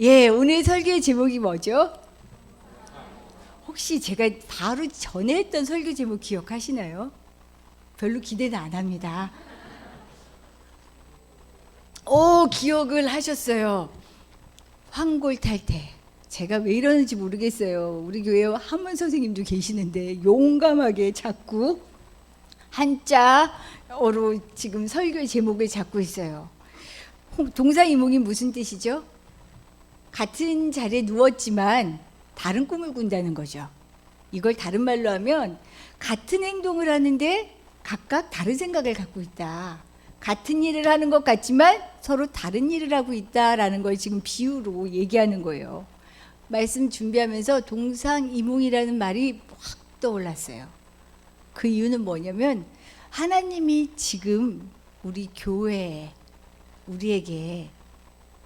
예, 오늘 설교의 제목이 뭐죠? 혹시 제가 바로 전에 했던 설교 제목 기억하시나요? 별로 기대는 안 합니다. 기억을 하셨어요. 황골탈태. 제가 왜 이러는지 모르겠어요. 우리 교회에 한문 선생님도 계시는데 용감하게 자꾸 한자어로 지금 설교의 제목을 잡고 있어요. 동사이몽이 무슨 뜻이죠? 같은 자리에 누웠지만 다른 꿈을 꾼다는 거죠. 이걸 다른 말로 하면 같은 행동을 하는데 각각 다른 생각을 갖고 있다. 같은 일을 하는 것 같지만 서로 다른 일을 하고 있다라는 걸 지금 비유로 얘기하는 거예요. 말씀 준비하면서 동상이몽이라는 말이 확 떠올랐어요. 그 이유는 뭐냐면 하나님이 지금 우리 교회에 우리에게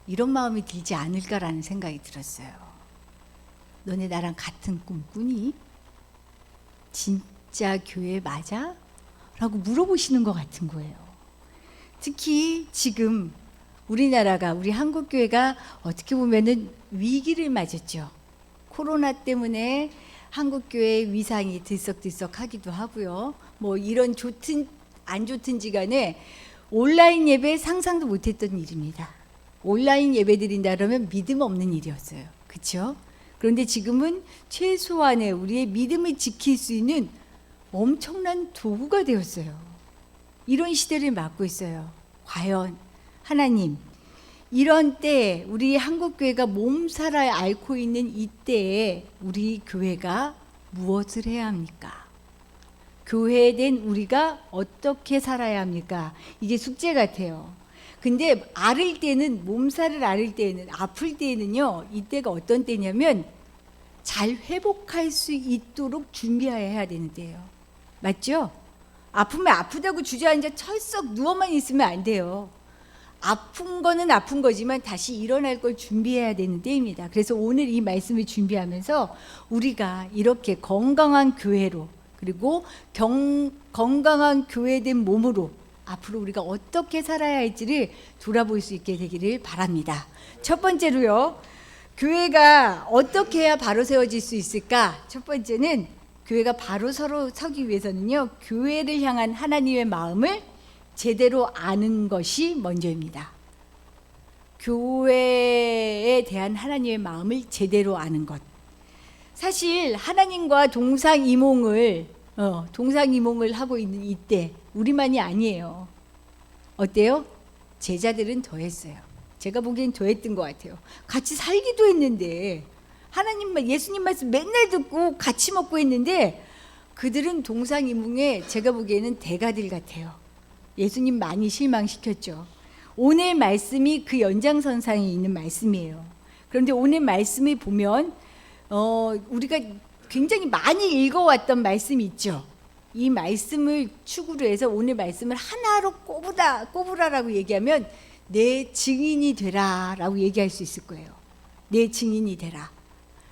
이런 마음이 들지 않을까라는 생각이 들었어요. 너네 나랑 같은 꿈 꾸니? 진짜 교회 맞아? 라고 물어보시는 것 같은 거예요. 특히 지금 우리나라가, 우리 한국교회가 어떻게 보면은 위기를 맞았죠. 코로나 때문에 한국교회의 위상이 들썩들썩하기도 하고요. 뭐 이런 좋든 안 좋든지 간에 온라인 예배 상상도 못했던 일입니다. 온라인 예배 드린다 그러면 믿음 없는 일이었어요. 그렇죠? 그런데 지금은 최소한의 우리의 믿음을 지킬 수 있는 엄청난 도구가 되었어요. 이런 시대를 맞고 있어요. 과연 하나님, 이런 때에 우리 한국교회가 몸살을 앓고 있는 이때에 우리 교회가 무엇을 해야 합니까? 교회된 우리가 어떻게 살아야 합니까? 이게 숙제 같아요. 근데 앓을 때는, 몸살을 앓을 때는, 아플 때는요, 이때가 어떤 때냐면 잘 회복할 수 있도록 준비해야 되는 때예요. 맞죠? 아프면 아프다고 주저앉아 철썩 누워만 있으면 안 돼요. 아픈 거는 아픈 거지만 다시 일어날 걸 준비해야 되는 때입니다. 그래서 오늘 이 말씀을 준비하면서 우리가 이렇게 건강한 교회로, 그리고 건강한 교회된 몸으로 앞으로 우리가 어떻게 살아야 할지를 돌아볼 수 있게 되기를 바랍니다. 첫 번째로요, 교회가 어떻게 해야 바로 세워질 수 있을까? 첫 번째는 교회가 바로 서기 위해서는요, 교회를 향한 하나님의 마음을 제대로 아는 것이 먼저입니다. 교회에 대한 하나님의 마음을 제대로 아는 것. 사실 하나님과 동상이몽을 하고 있는 이때 우리만이 아니에요. 어때요? 제자들은 더했어요. 제가 보기엔 더했던 것 같아요. 같이 살기도 했는데 예수님 말씀 맨날 듣고 같이 먹고 했는데 그들은 동상이몽에 제가 보기에는 대가들 같아요. 예수님 많이 실망시켰죠. 오늘 말씀이 그 연장선상에 있는 말씀이에요. 그런데 오늘 말씀을 보면 우리가 굉장히 많이 읽어왔던 말씀이 있죠. 이 말씀을 축으로 해서 오늘 말씀을 하나로 꼽으라라고 얘기하면 내 증인이 되라 라고 얘기할 수 있을 거예요. 내 증인이 되라.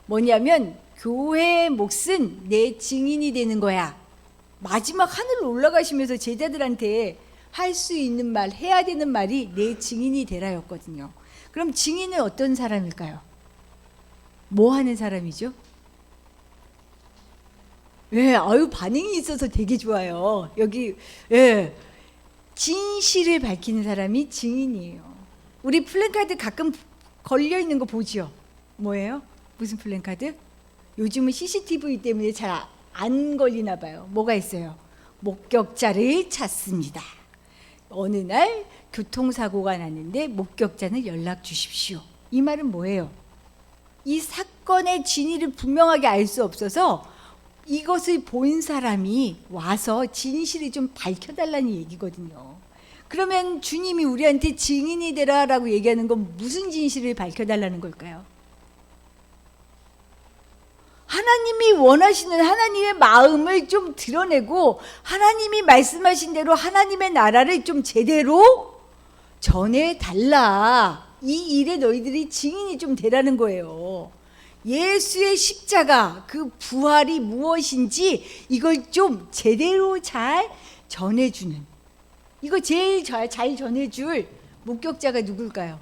뭐냐면 교회의 몫은 내 증인이 되는 거야. 마지막 하늘로 올라가시면서 제자들한테 할 수 있는 말, 해야 되는 말이 내 증인이 되라였거든요. 그럼 증인은 어떤 사람일까요? 뭐 하는 사람이죠? 반응이 있어서 되게 좋아요. 여기, 진실을 밝히는 사람이 증인이에요. 우리 플랜카드 가끔 걸려 있는 거 보죠? 뭐예요? 무슨 플랜카드? 요즘은 CCTV 때문에 잘 안 걸리나 봐요. 뭐가 있어요? 목격자를 찾습니다. 어느 날 교통사고가 났는데 목격자는 연락 주십시오. 이 말은 뭐예요? 이 사건의 진위를 분명하게 알 수 없어서 이것을 본 사람이 와서 진실을 좀 밝혀달라는 얘기거든요. 그러면 주님이 우리한테 증인이 되라라고 얘기하는 건 무슨 진실을 밝혀달라는 걸까요? 하나님이 원하시는 하나님의 마음을 좀 드러내고 하나님이 말씀하신 대로 하나님의 나라를 좀 제대로 전해달라. 이 일에 너희들이 증인이 좀 되라는 거예요. 예수의 십자가, 그 부활이 무엇인지 이걸 좀 제대로 잘 전해주는, 이거 제일 잘 전해줄 목격자가 누굴까요?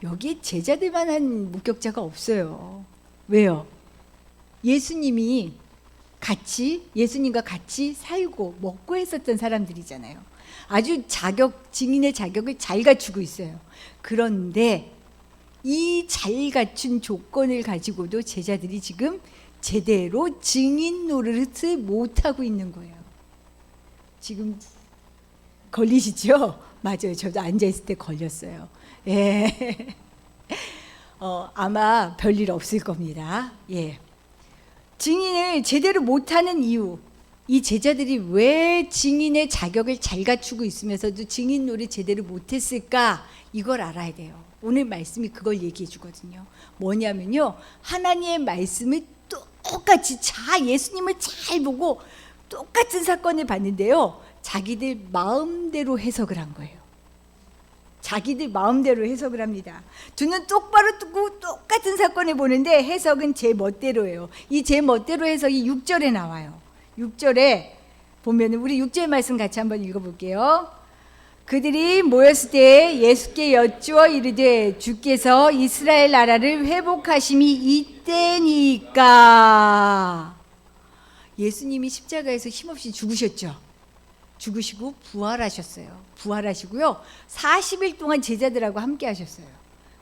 여기에 제자들만한 목격자가 없어요. 왜요? 예수님과 같이 살고 먹고 했었던 사람들이잖아요. 아주 증인의 자격을 잘 갖추고 있어요. 그런데 이 잘 갖춘 조건을 가지고도 제자들이 지금 제대로 증인 노릇을 못하고 있는 거예요. 지금 걸리시죠? 맞아요. 저도 앉아있을 때 걸렸어요. 예. 아마 별일 없을 겁니다. 예. 증인을 제대로 못하는 이유, 이 제자들이 왜 증인의 자격을 잘 갖추고 있으면서도 증인 노릇 제대로 못했을까? 이걸 알아야 돼요. 오늘 말씀이 그걸 얘기해 주거든요. 뭐냐면요, 하나님의 말씀을 똑같이 예수님을 잘 보고 똑같은 사건을 봤는데요, 자기들 마음대로 해석을 한 거예요. 자기들 마음대로 해석을 합니다. 두 눈 똑바로 뜨고 똑같은 사건을 보는데 해석은 제 멋대로예요. 이 제 멋대로 해석이 6절에 나와요. 6절에 보면 우리 6절 말씀 같이 한번 읽어볼게요. 그들이 모였을 때 예수께 여쭈어 이르되 주께서 이스라엘 나라를 회복하심이 이때니까. 예수님이 십자가에서 힘없이 죽으셨죠. 죽으시고 부활하셨어요. 부활하시고요, 40일 동안 제자들하고 함께 하셨어요.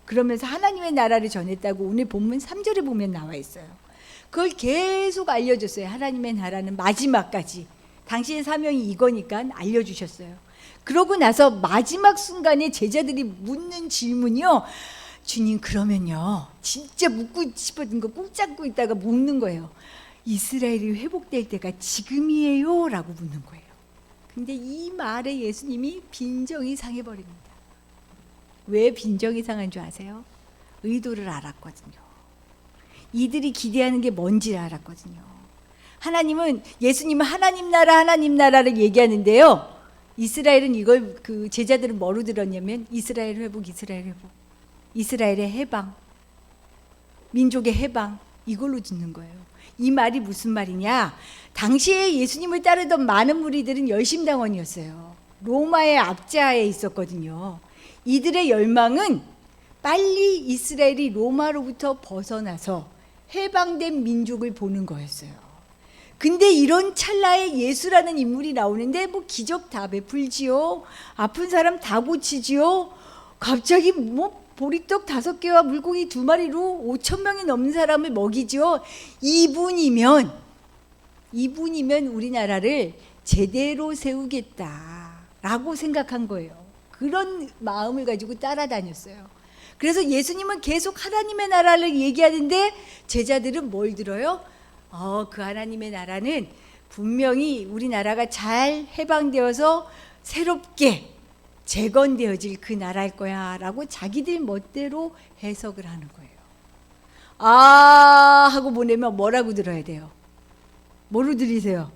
그러면서 하나님의 나라를 전했다고 오늘 본문 3절에 보면 나와 있어요. 그걸 계속 알려줬어요. 하나님의 나라는 마지막까지 당신의 사명이 이거니까 알려주셨어요. 그러고 나서 마지막 순간에 제자들이 묻는 질문이요, 주님 그러면요, 진짜 묻고 싶었던 거 꾹 잡고 있다가 묻는 거예요. 이스라엘이 회복될 때가 지금이에요? 라고 묻는 거예요. 근데 이 말에 예수님이 빈정이 상해버립니다. 왜 빈정이 상한 줄 아세요? 의도를 알았거든요. 이들이 기대하는 게 뭔지를 알았거든요. 예수님은 하나님 나라를 얘기하는데요, 이스라엘은 이걸, 제자들은 뭐로 들었냐면 이스라엘 회복, 이스라엘의 해방, 민족의 해방, 이걸로 듣는 거예요. 이 말이 무슨 말이냐? 당시에 예수님을 따르던 많은 무리들은 열심당원이었어요. 로마의 압제하에 있었거든요. 이들의 열망은 빨리 이스라엘이 로마로부터 벗어나서 해방된 민족을 보는 거였어요. 근데 이런 찰나에 예수라는 인물이 나오는데 기적 다 베풀지요, 아픈 사람 다 고치지요, 갑자기 보리떡 5개와 물고기 2마리로 5,000명이 넘는 사람을 먹이죠. 이분이면 우리나라를 제대로 세우겠다라고 생각한 거예요. 그런 마음을 가지고 따라다녔어요. 그래서 예수님은 계속 하나님의 나라를 얘기하는데 제자들은 뭘 들어요? 그 하나님의 나라는 분명히 우리나라가 잘 해방되어서 새롭게 재건되어질 그 나라일 거야 라고 자기들 멋대로 해석을 하는 거예요. 하고 보내면 뭐라고 들어야 돼요? 뭐로 들리세요?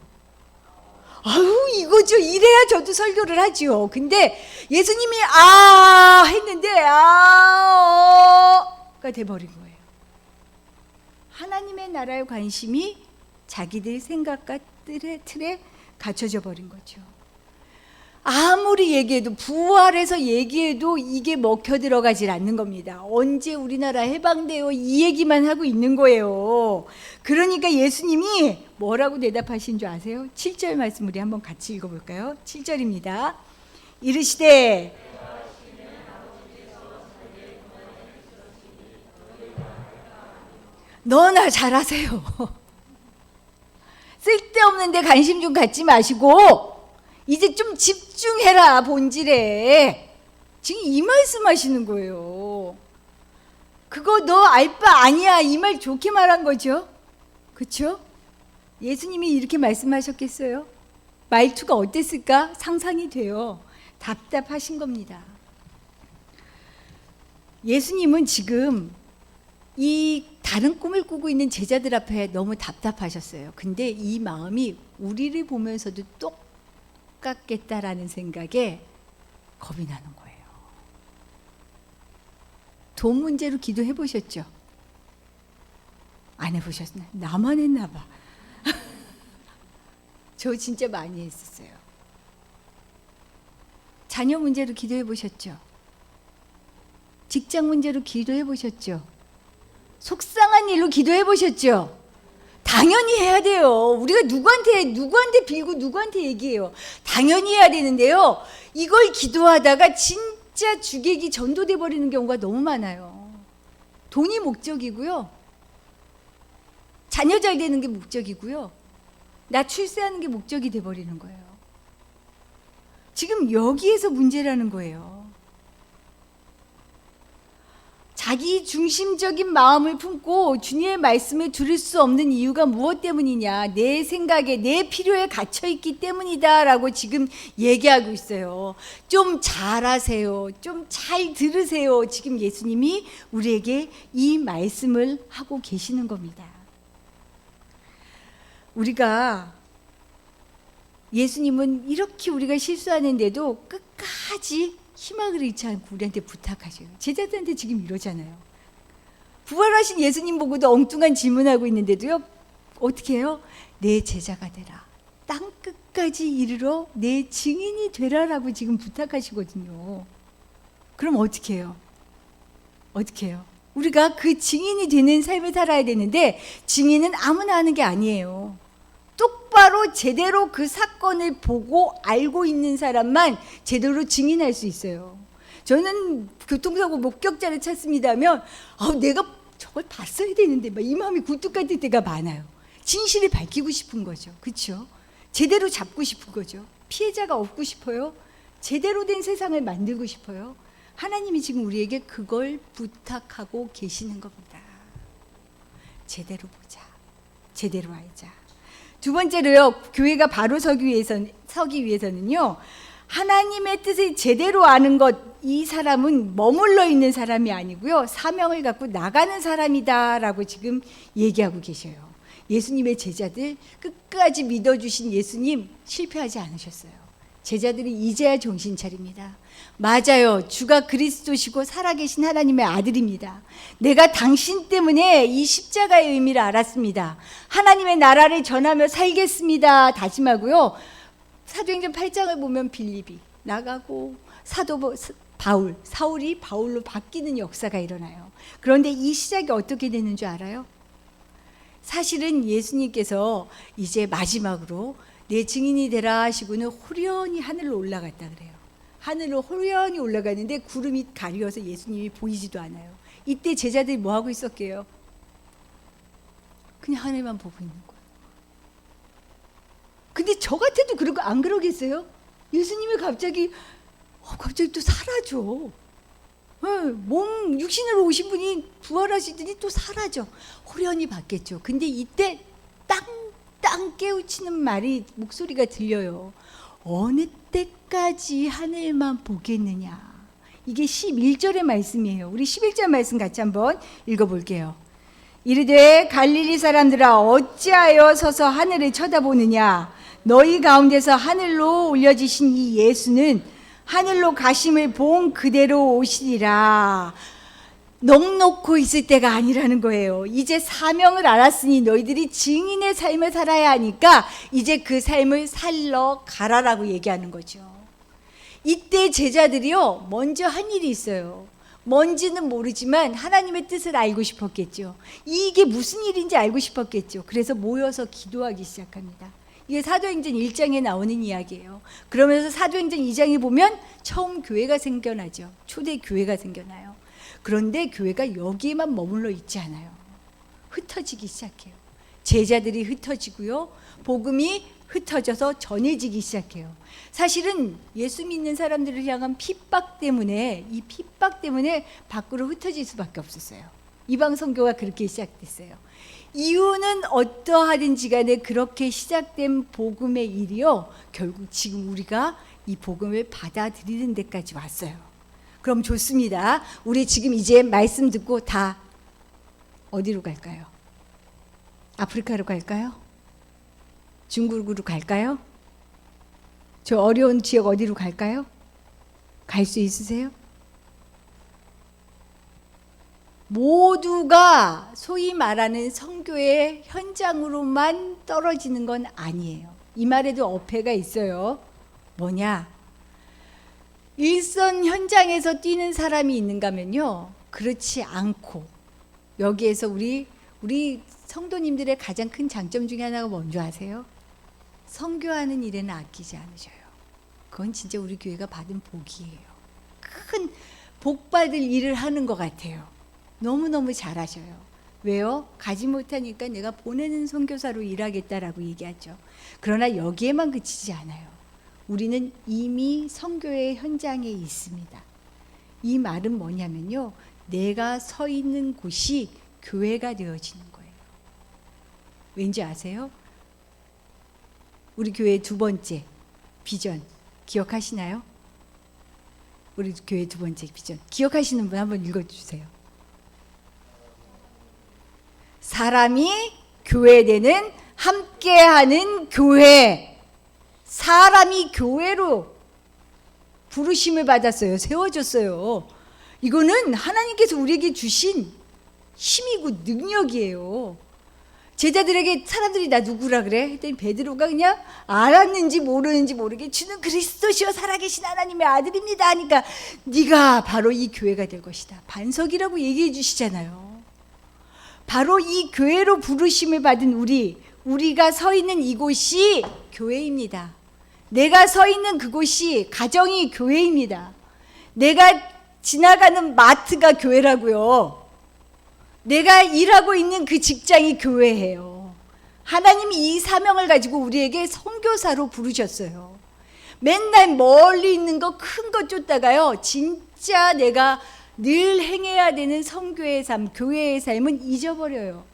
아유, 이거죠. 이래야 저도 설교를 하죠. 근데 예수님이 했는데 가 돼버린 거예요. 하나님의 나라의 관심이 자기들 생각과 틀에 갖춰져 버린 거죠. 아무리 얘기해도, 부활해서 얘기해도 이게 먹혀 들어가질 않는 겁니다. 언제 우리나라 해방돼요? 이 얘기만 하고 있는 거예요. 그러니까 예수님이 뭐라고 대답하신 줄 아세요? 7절 말씀 우리 한번 같이 읽어볼까요? 7절입니다. 이르시되 너나 잘하세요. 쓸데없는 데 관심 좀 갖지 마시고 이제 좀 집중해라, 본질에. 지금 이 말씀 하시는 거예요. 그거 너 알 바 아니야, 이 말 좋게 말한 거죠. 그렇죠? 예수님이 이렇게 말씀하셨겠어요? 말투가 어땠을까? 상상이 돼요. 답답하신 겁니다. 예수님은 지금 이 다른 꿈을 꾸고 있는 제자들 앞에 너무 답답하셨어요. 근데 이 마음이 우리를 보면서도 똑같겠다라는 생각에 겁이 나는 거예요. 돈 문제로 기도해 보셨죠? 안 해보셨나요? 나만 했나 봐. 저 진짜 많이 했었어요. 자녀 문제로 기도해 보셨죠? 직장 문제로 기도해 보셨죠? 속상한 일로 기도해 보셨죠? 당연히 해야 돼요. 우리가 누구한테 빌고 누구한테 얘기해요. 당연히 해야 되는데요. 이걸 기도하다가 진짜 주객이 전도돼 버리는 경우가 너무 많아요. 돈이 목적이고요. 자녀 잘 되는 게 목적이고요. 나 출세하는 게 목적이 돼 버리는 거예요. 지금 여기에서 문제라는 거예요. 자기 중심적인 마음을 품고 주님의 말씀을 들을 수 없는 이유가 무엇 때문이냐? 내 생각에, 내 필요에 갇혀있기 때문이다라고 지금 얘기하고 있어요. 좀 잘하세요. 좀 잘 들으세요. 지금 예수님이 우리에게 이 말씀을 하고 계시는 겁니다. 우리가 예수님은 이렇게 우리가 실수하는데도 끝까지 희망을 잃지 않고 우리한테 부탁하셔요. 제자들한테 지금 이러잖아요. 부활하신 예수님 보고도 엉뚱한 질문하고 있는데도요. 어떻게 해요? 내 제자가 되라. 땅 끝까지 이르러 내 증인이 되라라고 지금 부탁하시거든요. 그럼 어떻게 해요? 어떻게 해요? 우리가 그 증인이 되는 삶을 살아야 되는데 증인은 아무나 하는 게 아니에요. 똑바로 제대로 그 사건을 보고 알고 있는 사람만 제대로 증인할 수 있어요. 저는 교통사고 목격자를 찾습니다 하면 내가 저걸 봤어야 되는데 막 이 마음이 굴뚝 같을 때가 많아요. 진실을 밝히고 싶은 거죠. 그렇죠? 제대로 잡고 싶은 거죠. 피해자가 없고 싶어요. 제대로 된 세상을 만들고 싶어요. 하나님이 지금 우리에게 그걸 부탁하고 계시는 겁니다. 제대로 보자. 제대로 알자. 두 번째로요, 교회가 바로 서기 위해서는요, 하나님의 뜻을 제대로 아는 것, 이 사람은 머물러 있는 사람이 아니고요, 사명을 갖고 나가는 사람이다라고 지금 얘기하고 계셔요. 예수님의 제자들, 끝까지 믿어주신 예수님 실패하지 않으셨어요. 제자들이 이제야 정신 차립니다. 맞아요. 주가 그리스도시고 살아계신 하나님의 아들입니다. 내가 당신 때문에 이 십자가의 의미를 알았습니다. 하나님의 나라를 전하며 살겠습니다. 다짐하고요. 사도행전 8장을 보면 빌립이 나가고 사울이 바울로 바뀌는 역사가 일어나요. 그런데 이 시작이 어떻게 되는 줄 알아요? 사실은 예수님께서 이제 마지막으로 내 증인이 되라 하시고는 호련히 하늘로 올라갔다 그래요. 하늘로 호련히 올라가는데 구름이 가려서 예수님이 보이지도 않아요. 이때 제자들이 뭐 하고 있었게요? 그냥 하늘만 보고 있는 거예요. 근데 저 같아도 안 그러겠어요? 예수님이 갑자기 또 사라져. 몸 육신으로 오신 분이 부활하시더니 또 사라져. 호련히 봤겠죠. 근데 이때 땅 깨우치는 말이 목소리가 들려요. 어느 때까지 하늘만 보겠느냐. 이게 11절의 말씀이에요. 우리 11절 말씀 같이 한번 읽어볼게요. 이르되 갈릴리 사람들아 어찌하여 서서 하늘을 쳐다보느냐. 너희 가운데서 하늘로 올려지신 이 예수는 하늘로 가심을 본 그대로 오시리라. 넋놓고 있을 때가 아니라는 거예요. 이제 사명을 알았으니 너희들이 증인의 삶을 살아야 하니까 이제 그 삶을 살러 가라라고 얘기하는 거죠. 이때 제자들이요, 먼저 한 일이 있어요. 뭔지는 모르지만 하나님의 뜻을 알고 싶었겠죠. 이게 무슨 일인지 알고 싶었겠죠. 그래서 모여서 기도하기 시작합니다. 이게 사도행전 1장에 나오는 이야기예요. 그러면서 사도행전 2장에 보면 처음 교회가 생겨나죠. 초대 교회가 생겨나요. 그런데 교회가 여기에만 머물러 있지 않아요. 흩어지기 시작해요. 제자들이 흩어지고요. 복음이 흩어져서 전해지기 시작해요. 사실은 예수 믿는 사람들을 향한 핍박 때문에 밖으로 흩어질 수밖에 없었어요. 이방 선교가 그렇게 시작됐어요. 이유는 어떠하든지 간에 그렇게 시작된 복음의 일이요, 결국 지금 우리가 이 복음을 받아들이는 데까지 왔어요. 그럼 좋습니다. 우리 지금 이제 말씀 듣고 다 어디로 갈까요? 아프리카로 갈까요? 중국으로 갈까요? 저 어려운 지역 어디로 갈까요? 갈 수 있으세요? 모두가 소위 말하는 선교의 현장으로만 떨어지는 건 아니에요. 이 말에도 어폐가 있어요. 뭐냐? 일선 현장에서 뛰는 사람이 있는가면요, 그렇지 않고, 여기에서 우리 성도님들의 가장 큰 장점 중에 하나가 뭔지 아세요? 선교하는 일에는 아끼지 않으셔요. 그건 진짜 우리 교회가 받은 복이에요. 큰 복받을 일을 하는 것 같아요. 너무너무 잘하셔요. 왜요? 가지 못하니까 내가 보내는 선교사로 일하겠다라고 얘기하죠. 그러나 여기에만 그치지 않아요. 우리는 이미 선교의 현장에 있습니다. 이 말은 뭐냐면요, 내가 서 있는 곳이 교회가 되어지는 거예요. 왠지 아세요? 우리 교회 두 번째 비전 기억하시나요? 우리 교회 두 번째 비전 기억하시는 분 한번 읽어주세요. 사람이 교회되는 함께하는 교회. 사람이 교회로 부르심을 받았어요. 세워졌어요. 이거는 하나님께서 우리에게 주신 힘이고 능력이에요. 제자들에게 사람들이 나 누구라 그래? 했더니 베드로가 그냥 알았는지 모르는지 모르게 주는 그리스도시여 살아계신 하나님의 아들입니다 하니까 네가 바로 이 교회가 될 것이다. 반석이라고 얘기해 주시잖아요. 바로 이 교회로 부르심을 받은 우리가 서 있는 이곳이 교회입니다. 내가 서 있는 그곳이 가정이 교회입니다. 내가 지나가는 마트가 교회라고요. 내가 일하고 있는 그 직장이 교회예요. 하나님이 이 사명을 가지고 우리에게 선교사로 부르셨어요. 맨날 멀리 있는 거 큰 거 쫓다가요, 진짜 내가 늘 행해야 되는 선교의 삶, 교회의 삶은 잊어버려요.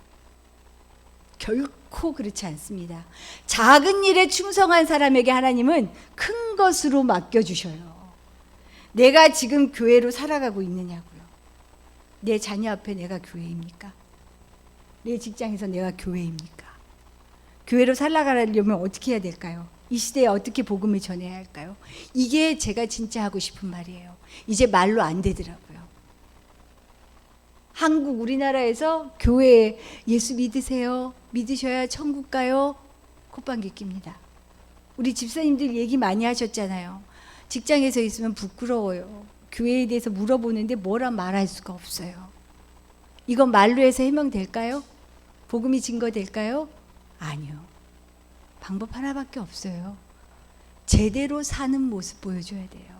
결코 그렇지 않습니다. 작은 일에 충성한 사람에게 하나님은 큰 것으로 맡겨주셔요. 내가 지금 교회로 살아가고 있느냐고요. 내 자녀 앞에 내가 교회입니까? 내 직장에서 내가 교회입니까? 교회로 살아가려면 어떻게 해야 될까요? 이 시대에 어떻게 복음을 전해야 할까요? 이게 제가 진짜 하고 싶은 말이에요. 이제 말로 안 되더라고요. 한국 우리나라에서 교회에 예수 믿으세요? 믿으셔야 천국 가요? 콧방귀 낍니다. 우리 집사님들 얘기 많이 하셨잖아요. 직장에서 있으면 부끄러워요. 교회에 대해서 물어보는데 뭐라 말할 수가 없어요. 이건 말로 해서 해명될까요? 복음이 증거될까요? 아니요. 방법 하나밖에 없어요. 제대로 사는 모습 보여줘야 돼요.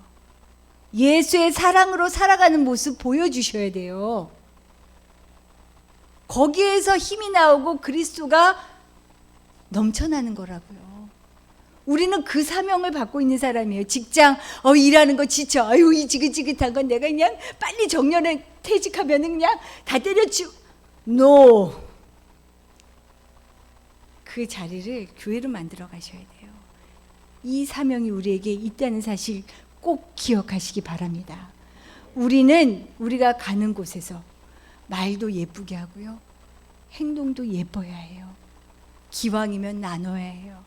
예수의 사랑으로 살아가는 모습 보여주셔야 돼요. 거기에서 힘이 나오고 그리스도가 넘쳐나는 거라고요. 우리는 그 사명을 받고 있는 사람이에요. 직장 일하는 거 지쳐. 아유, 이 지긋지긋한 건 내가 그냥 빨리 정년에 퇴직하면 그냥 다 때려치우. No. 그 자리를 교회로 만들어 가셔야 돼요. 이 사명이 우리에게 있다는 사실 꼭 기억하시기 바랍니다. 우리가 가는 곳에서 말도 예쁘게 하고요. 행동도 예뻐야 해요. 기왕이면 나눠야 해요.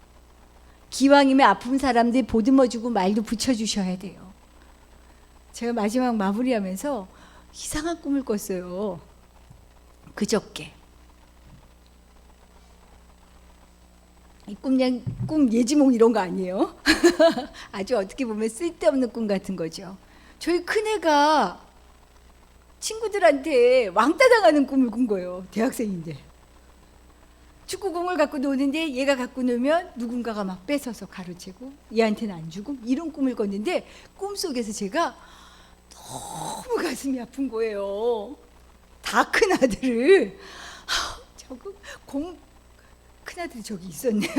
기왕이면 아픈 사람들 보듬어주고 말도 붙여주셔야 돼요. 제가 마지막 마무리하면서 이상한 꿈을 꿨어요. 그저께. 이 꿈 예지몽 이런 거 아니에요. 아주 어떻게 보면 쓸데없는 꿈 같은 거죠. 저희 큰애가 친구들한테 왕따 당하는 꿈을 꾼 거예요. 대학생인데. 축구공을 갖고 노는데 얘가 갖고 놀면 누군가가 막 뺏어서 가로채고 얘한테는 안 주고 이런 꿈을 꿨는데 꿈속에서 제가 너무 가슴이 아픈 거예요. 다 큰 아들을 저거 큰아들이 저기 있었네요.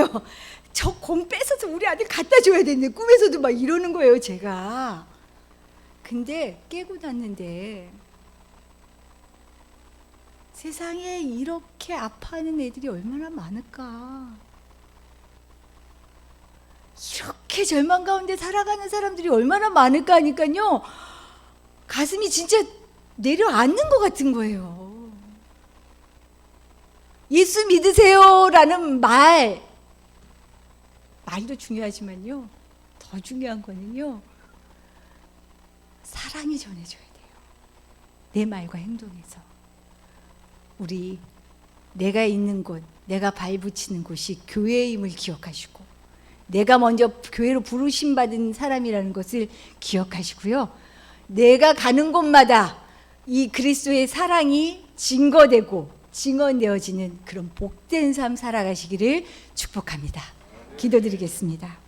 저 공 뺏어서 우리 아들 갖다 줘야 되는데 꿈에서도 막 이러는 거예요, 제가. 근데 깨고 났는데 세상에 이렇게 아파하는 애들이 얼마나 많을까. 이렇게 절망 가운데 살아가는 사람들이 얼마나 많을까 하니까요. 가슴이 진짜 내려앉는 것 같은 거예요. 예수 믿으세요라는 말도 중요하지만요. 더 중요한 거는요. 사랑이 전해져야 돼요. 내 말과 행동에서. 내가 있는 곳, 내가 발붙이는 곳이 교회임을 기억하시고 내가 먼저 교회로 부르심 받은 사람이라는 것을 기억하시고요. 내가 가는 곳마다 이 그리스도의 사랑이 증거되고 증언되어지는 그런 복된 삶 살아가시기를 축복합니다. 기도드리겠습니다.